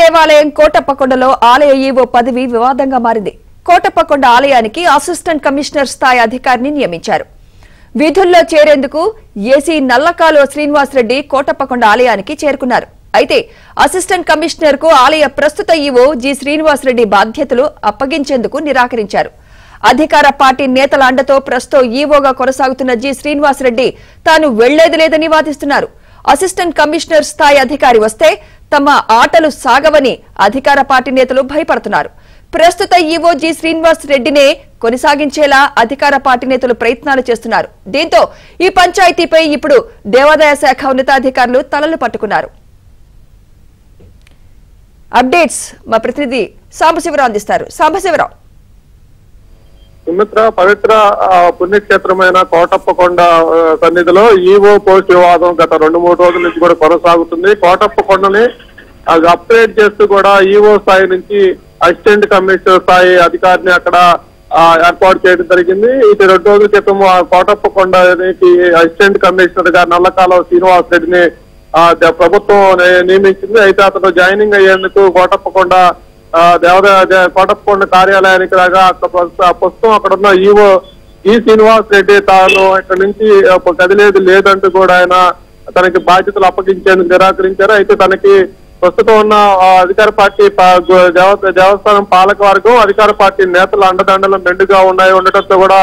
దేవాలయం కోటప్పకొండలో ఆలయ ఈవో పదవి వివాదంగా మారింది. కోటప్పకొండ ఆలయానికి అసిస్టెంట్ కమిషనర్ స్థాయి అధికారిని నియమించారు. విధుల్లో చేరేందుకు ఏసీ నల్లకాలువ శ్రీనివాసరెడ్డి కోటప్పకొండ ఆలయానికి చేరుకున్నారు. అయితే అసిస్టెంట్ కమిషనర్ కు ఆలయ ప్రస్తుత ఈవో జి శ్రీనివాసరెడ్డి బాధ్యతలు అప్పగించేందుకు నిరాకరించారు. అధికార పార్టీ నేతల అండతో ప్రస్తుతం ఈవోగా కొనసాగుతున్న జి శ్రీనివాసరెడ్డి తాను వెళ్లేది లేదని వాదిస్తున్నారు. అసిస్టెంట్ కమిషనర్ స్థాయి అధికారి వస్తే తమ ఆటలు సాగవని అధికార పార్టీ నేతలు భయపడుతున్నారు. ప్రస్తుత ఈవో జి శ్రీనివాస్ రెడ్డినే కొనసాగించేలా అధికార పార్టీ నేతలు ప్రయత్నాలు చేస్తున్నారు. దీంతో ఈ పంచాయతీపై ఇప్పుడు దేవాదాయ శాఖ ఉన్నతాధికారులు తలలు పట్టుకున్నారు. అప్డేట్స్ మా ప్రతినిధి సాంబశివరావు అందిస్తారు. సాంబశివరావు, సుమిత్ర, పవిత్ర పుణ్యక్షేత్రమైన కోటప్పకొండ సన్నిధిలో ఈవో పోస్ట్ వివాదం గత 2-3 రోజుల నుంచి కూడా కొనసాగుతుంది. కోటప్పకొండని అప్గ్రేడ్ చేస్తూ కూడా ఈవో స్థాయి నుంచి అసిస్టెంట్ కమిషనర్ స్థాయి అధికారిని అక్కడ ఏర్పాటు చేయడం జరిగింది. ఇది 2 రోజుల క్రితం కోటప్పకొండకి అసిస్టెంట్ కమిషనర్ గా నల్లకాలువ శ్రీనివాస్ రెడ్డిని ప్రభుత్వం నియమించింది. అయితే అతను జాయినింగ్ అయ్యేందుకు కోటప్పకొండ కోటప్పకొండ కార్యాలయానికి రాగా ప్రస్తుతం అక్కడ ఉన్న ఈవో ఈ శ్రీనివాస్ రెడ్డి తాను ఇక్కడ నుంచి కదిలేదు లేదంటూ కూడా ఆయన తనకి బాధ్యతలు అప్పగించేందుకు నిరాకరించారు. అయితే తనకి ప్రస్తుతం ఉన్న అధికార పార్టీ దేవస్థానం పాలక వర్గం అధికార పార్టీ నేతల అండదండలు మెండుగా ఉండటంతో కూడా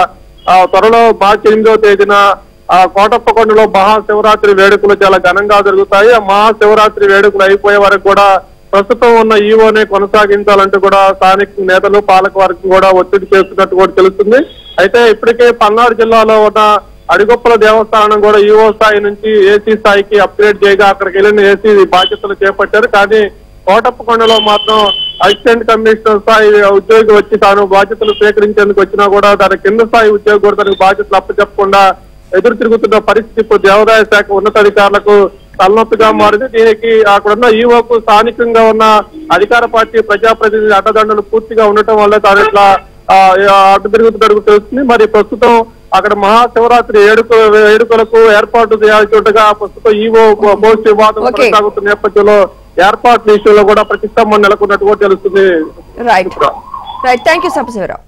త్వరలో మార్చి 8వ తేదీన కోటప్పకొండలో మహాశివరాత్రి వేడుకలు చాలా ఘనంగా జరుగుతాయి. ఆ మహాశివరాత్రి వేడుకలు అయిపోయే వరకు కూడా ప్రస్తుతం ఉన్న ఈవోనే కొనసాగించాలంటూ కూడా స్థానిక నేతలు పాలక వర్గం కూడా ఒత్తిడి చేస్తున్నట్టు కూడా తెలుస్తుంది. అయితే ఇప్పటికే పల్నాడు జిల్లాలో ఉన్న అడిగొప్పల దేవస్థానం కూడా ఈవో స్థాయి నుంచి ఏసీ స్థాయికి అప్గ్రేడ్ చేయగా అక్కడికి వెళ్ళిన ఏసీ బాధ్యతలు చేపట్టారు. కానీ కోటప్పకొండలో మాత్రం అసిస్టెంట్ కమిషనర్ స్థాయి ఉద్యోగి వచ్చి తాను బాధ్యతలు స్వీకరించేందుకు వచ్చినా కూడా దాని కింద స్థాయి ఉద్యోగి కూడా తనకు బాధ్యతలు అప్పచెప్పకుండా ఎదురు తిరుగుతున్న పరిస్థితి ఇప్పుడు దేవాదాయ శాఖ ఉన్నతాధికారులకు తలనొప్పిగా మారింది. దీనికి అక్కడున్న ఈవోకు స్థానికంగా ఉన్న అధికార పార్టీ ప్రజాప్రతినిధి అడ్డదండలు పూర్తిగా ఉండటం వల్ల తాను ఇట్లా అడ్డు తిరుగుతున్నట్టు తెలుస్తుంది. మరి ప్రస్తుతం అక్కడ మహాశివరాత్రి వేడుకలకు ఏర్పాటు చేయాల్సిండగా ప్రస్తుతం ఈవో పోస్ట్ వివాదం కొనసాగుతున్న నేపథ్యంలో ఏర్పాట్ల విషయంలో కూడా ప్రతిష్టంభన నెలకొన్నట్టు కూడా తెలుస్తుంది. Right, thank you Sambasivarao.